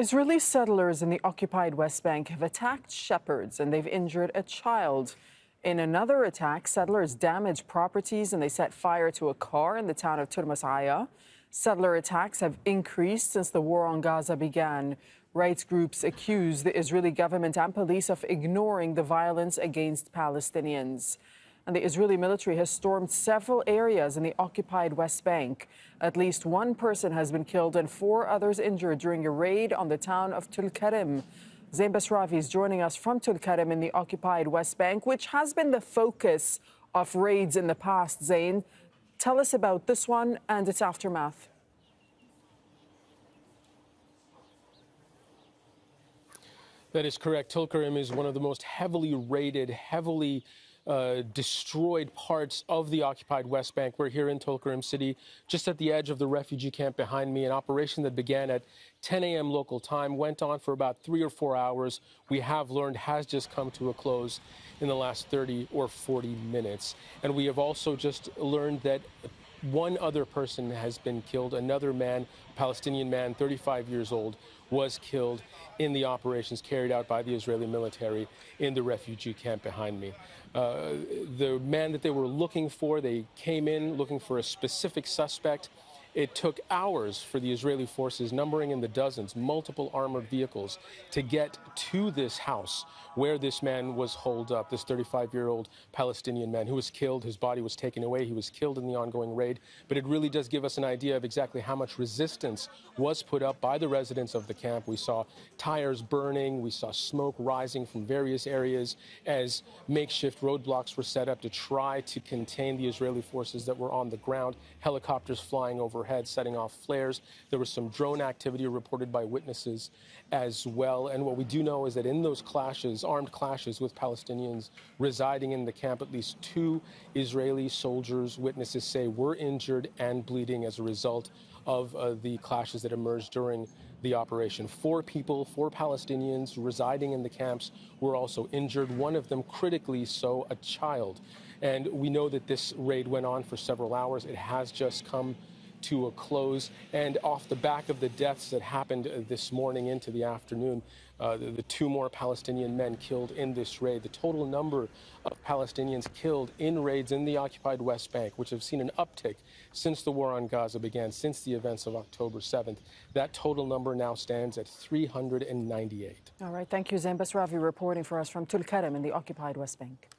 Israeli settlers in the occupied West Bank have attacked shepherds and they've injured a child. In another attack, settlers damaged properties and they set fire to a car in the town of Turmus Ayya. Settler attacks have increased since the war on Gaza began. Rights groups accuse the Israeli government and police of ignoring the violence against Palestinians. And the Israeli military has stormed several areas in the occupied West Bank. At least one person has been killed and 4 others injured during a raid on the town of Tulkarem. Zein Basravi is joining us from Tulkarem in the occupied West Bank, which has been the focus of raids in the past. Zein, tell us about this one and its aftermath. That is correct. Tulkarem is one of the most heavily raided, heavily destroyed parts of the occupied West Bank. We're here in Tulkarem City, just at the edge of the refugee camp behind me. An operation that began at 10 a.m. local time, went on for about 3 or 4 hours. We have learned has just come to a close in the last 30 or 40 minutes. And we have also just learned that one other person has been killed. Another man, a Palestinian man, 35 years old, was killed in the operations carried out by the Israeli military in the refugee camp behind me. The man that they were looking for, they came in looking for a specific suspect. It took hours for the Israeli forces, numbering in the dozens, multiple armored vehicles, to get to this house where this man was holed up, this 35-year-old Palestinian man who was killed. His body was taken away. He was killed in the ongoing raid. But it really does give us an idea of exactly how much resistance was put up by the residents of the camp. We saw tires burning. We saw smoke rising from various areas as makeshift roadblocks were set up to try to contain the Israeli forces that were on the ground. Helicopters flying overhead, setting off flares. There was some drone activity reported by witnesses as well. And what we do know is that in those clashes, armed clashes with Palestinians residing in the camp, at least 2 Israeli soldiers, witnesses say, were injured and bleeding as a result of the clashes that emerged during the operation. 4 people, 4 Palestinians residing in the camps were also injured, one of them critically so, a child. And we know that this raid went on for several hours. It has just come to a close, and off the back of the deaths that happened this morning into the afternoon, the 2 more Palestinian men killed in this raid. The total number of Palestinians killed in raids in the occupied West Bank, which have seen an uptick since the war on Gaza began, since the events of October 7th, that total number now stands at 398. All right, thank you, Zein Basravi, reporting for us from Tulkarem in the occupied West Bank.